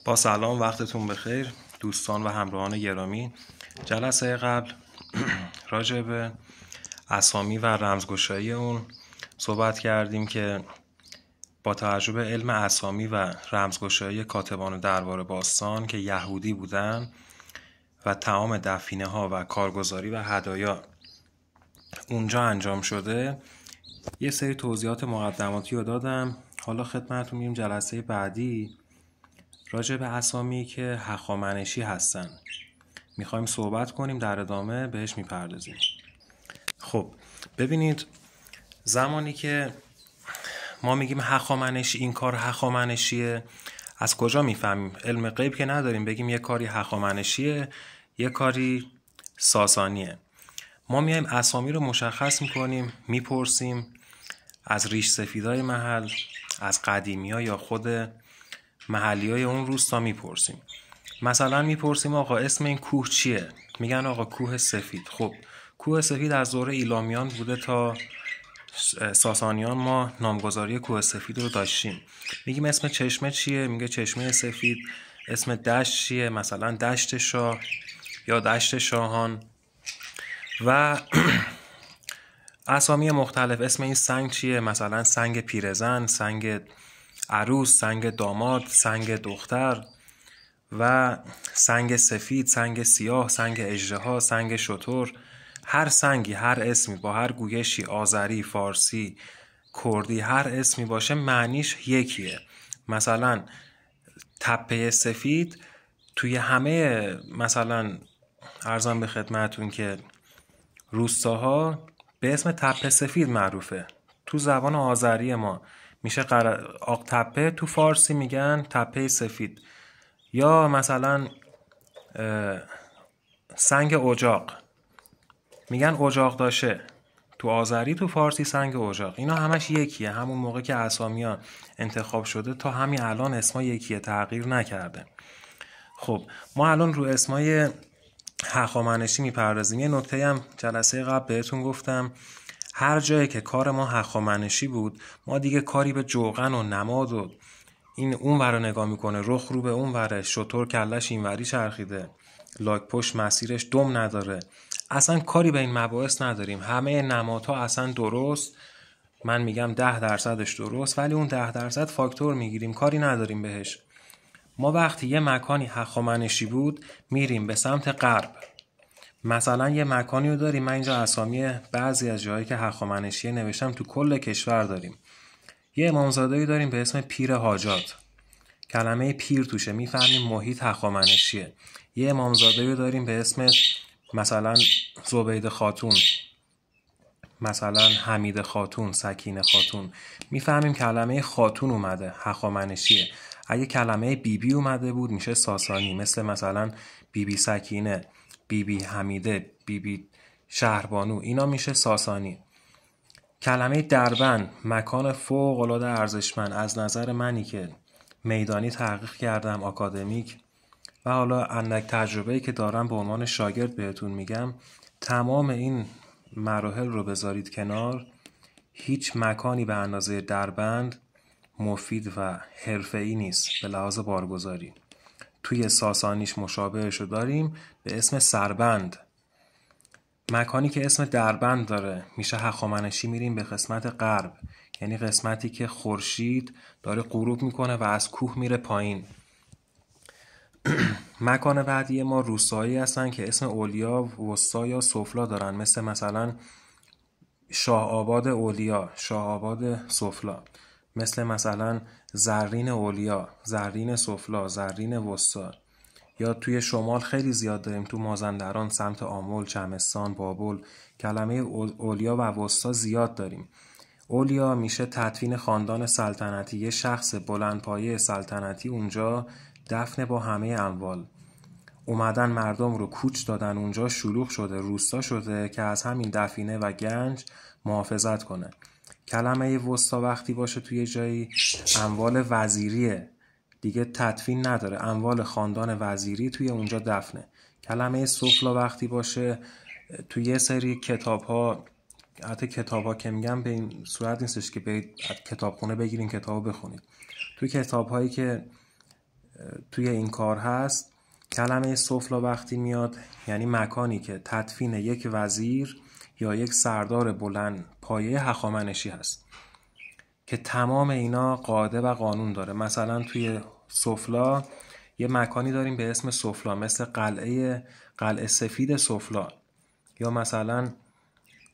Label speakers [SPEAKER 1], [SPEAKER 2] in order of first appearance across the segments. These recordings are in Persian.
[SPEAKER 1] با سلام، وقتتون بخیر دوستان و همراهان گرامی. جلسه قبل راجع به اسامی و رمزگشایی اون صحبت کردیم که با توجه به علم اسامی و رمزگشایی کاتبان دربار باستان که یهودی بودن و تمام دفینه ها و کارگزاری و هدایا اونجا انجام شده، یه سری توضیحات مقدماتی رو دادم. حالا خدمتتون میگیم جلسه بعدی راجع به اسامی که هخامنشی هستن میخوایم صحبت کنیم، در ادامه بهش میپردازیم. خب ببینید، زمانی که ما میگیم هخامنشی، این کار هخامنشیه، از کجا میفهمیم؟ علم غیب که نداریم بگیم یه کاری هخامنشیه یه کاری ساسانیه. ما میایم اسامی رو مشخص میکنیم، میپرسیم از ریش سفیدای محل، از قدیمی ها یا خود محلی های اون روستا میپرسیم. مثلا میپرسیم آقا اسم این کوه چیه؟ میگن آقا کوه سفید. خب کوه سفید از دوره ایلامیان بوده تا ساسانیان ما نامگذاری کوه سفید رو داشتیم. میگیم اسم چشمه چیه؟ میگه چشمه سفید. اسم دشت چیه؟ مثلا دشت شاه یا دشت شاهان. و اسامی مختلف. اسم این سنگ چیه؟ مثلا سنگ پیرزن، سنگ عروس، سنگ داماد، سنگ دختر و سنگ سفید، سنگ سیاه، سنگ اژدها، سنگ شتر. هر سنگی، هر اسمی با هر گویشی، آذری، فارسی، کردی، هر اسمی باشه معنیش یکیه. مثلا تپه سفید توی همه، مثلا عرضم به خدمتون که روستاها به اسم تپه سفید معروفه. تو زبان آذری ما میشه آق تپه، تو فارسی میگن تپه سفید. یا مثلا سنگ اجاق میگن اجاق داشه، تو آذری، تو فارسی سنگ اجاق. اینا همش یکیه. همون موقع که اسامیان انتخاب شده تا همین الان اسما یکیه، تغییر نکرده. خب ما الان رو اسمای هخامنشی میپردازیم. یه نکته هم جلسه قبل بهتون گفتم، هر جایی که کار ما هخامنشی بود ما دیگه کاری به جوغن و نماد و این اون ور رو نگاه میکنه، رخ رو به اون وره، شطور کلش این وری چرخیده، لاک پشت مسیرش دم نداره، اصلا کاری به این مباحث نداریم. همه نمادها اصلا درست، من میگم 10% درست، ولی اون 10% فاکتور میگیریم، کاری نداریم بهش. ما وقتی یه مکانی هخامنشی بود میریم به سمت غرب. مثلا یه مکانی رو داریم، من اینجا اسامی بعضی از جایی که هخامنشیه نوشتم، تو کل کشور داریم. یه امامزاده‌ای داریم به اسم پیر حاجات، کلمه پیر توشه، میفهمیم محیط هخامنشیه. یه امامزاده‌ای داریم به اسم مثلا زبیده خاتون، مثلا حمید خاتون، سکینه خاتون، میفهمیم کلمه خاتون اومده، هخامنشیه. اگه کلمه بیبی اومده بود میشه ساسانی، مثلا بیبی سکینه، بیبی حمیده، بیبی شهربانو، اینا میشه ساسانی. کلمه دربند، مکان فوق العاده ارزشمند از نظر منی که میدانی تحقیق کردم، آکادمیک، و حالا اندک تجربه‌ای که دارم به عنوان شاگرد بهتون میگم، تمام این مراحل رو بذارید کنار، هیچ مکانی به اندازه دربند مفید و حرفه‌ای نیست به لحاظ بارگذاری. توی ساسانیش مشابهش رو داریم به اسم سربند. مکانی که اسم دربند داره میشه هخامنشی، میریم به قسمت غرب، یعنی قسمتی که خورشید داره غروب میکنه و از کوه میره پایین. مکان بعدی ما روستایی هستن که اسم اولیا، وسطا یا سفلا دارن، مثلا شاه آباد اولیا، شاه آباد سفلا، مثلا زرین اولیا، زرین سفلا، زرین وسطا. یا توی شمال خیلی زیاد داریم، تو مازندران، سمت آمل، چمستان، بابل، کلمه اولیا و وسطا زیاد داریم. اولیا میشه تدفین خاندان سلطنتی، یه شخص بلندپایه سلطنتی اونجا دفن با همه اموال. اومدن مردم رو کوچ دادن اونجا، شلوغ شده، روستا شده که از همین دفینه و گنج محافظت کنه. کلمه وسطا وقتی باشه توی جایی، اموال وزیریه، دیگه تدفین نداره، اموال خاندان وزیری توی اونجا دفنه. کلمه سفلا وقتی باشه توی یه سری کتاب ها، حتی کتاب ها که میگم به این صورت نیستش که برید کتابخونه بگیرین کتاب بخونید، توی کتاب هایی که توی این کار هست، کلمه سفلا وقتی میاد یعنی مکانی که تدفین یک وزیر یا یک سردار بلند پایه هخامنشی هست که تمام اینا قاعده و قانون داره. مثلا توی سفلا یه مکانی داریم به اسم سفلا، مثل قلعه سفید سفلا، یا مثلا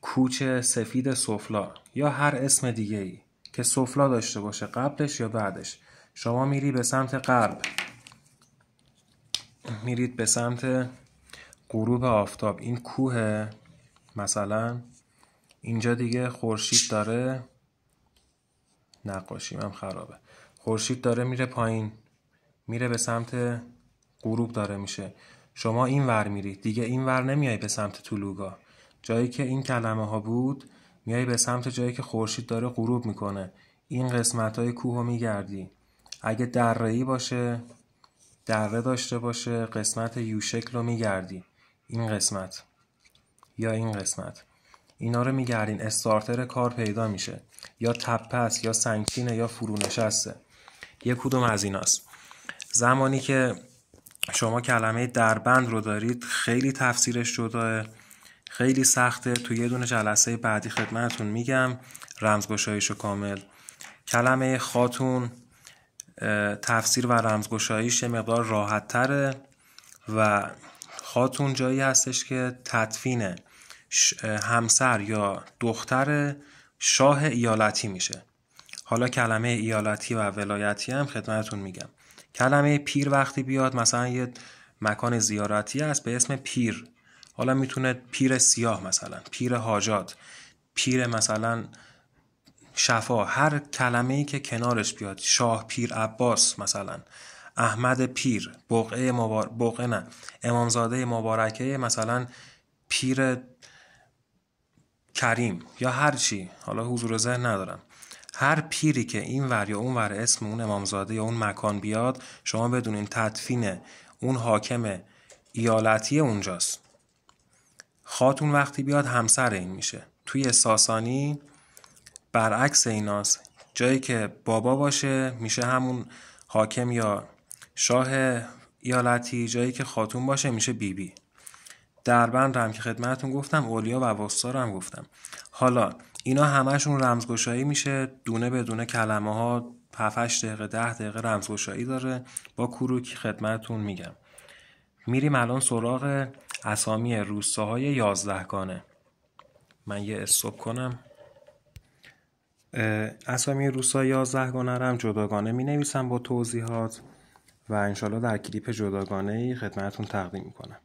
[SPEAKER 1] کوچه سفید سفلا، یا هر اسم دیگه ای که سفلا داشته باشه قبلش یا بعدش. شما میری به سمت غرب، میرید به سمت غروب آفتاب، این کوه مثلا اینجا دیگه خورشید داره، نقاشیم هم خرابه، خورشید داره میره پایین، میره به سمت غروب داره میشه. شما این ور میری دیگه، این ور نمیای به سمت طلوعگاه، جایی که این کلمه ها بود میای به سمت جایی که خورشید داره غروب میکنه. این قسمت های کوه رو میگردی. اگه دره‌ای باشه، دره داشته باشه، قسمت یو شکل رو میگردی، این قسمت یا این قسمت، اینا رو میگردین، استارتر کار پیدا میشه، یا تپه است یا سنگچینه یا فرونشسته، یک کدوم از ایناست. زمانی که شما کلمه دربند رو دارید خیلی تفسیرش جداه، خیلی سخته، تو یه دونه جلسه بعدی خدمتتون میگم رمزگشاییشو کامل. کلمه خاتون تفسیر و رمزگشاییش مقدار راحت تره و خاتون جایی هستش که تدفین همسر یا دختر شاه ایالتی میشه. حالا کلمه ایالتی و ولایتی هم خدمتتون میگم. کلمه پیر وقتی بیاد، مثلا یه مکان زیارتی هست به اسم پیر، حالا میتونه پیر سیاه، مثلا پیر حاجات، پیر مثلا شفا، هر کلمه‌ای که کنارش بیاد، شاه پیر عباس، مثلا احمد پیر، امامزاده مبارکه، مثلا پیر کریم، یا هر چی، حالا حضور ذهن ندارم، هر پیری که این ور یا اون ور اسم اون امامزاده یا اون مکان بیاد، شما بدونین تدفین اون حاکم ایالتی اونجاست. خاتون وقتی بیاد همسر این میشه. توی ساسانی برعکس ایناست، جایی که بابا باشه میشه همون حاکم یا شاه ایالتی، جایی که خاتون باشه میشه بیبی. دربند هم که خدمتتون گفتم، اولیا و وسطا هم گفتم. حالا اینا همشون رمزگشایی میشه، دونه به دونه کلمه ها 7-8 دقیقه 10 دقیقه رمزگشایی داره، با کروکی خدمتتون میگم. میریم الان سراغ اسامی روستاهای 11 گانه. من یه استوب کنم. اسامی روستاهای 11 گانه رو هم جداگانه می نویسم با توضیحات و انشالله در کلیپ جداگانه‌ای خدمتتون تقدیم میکنم.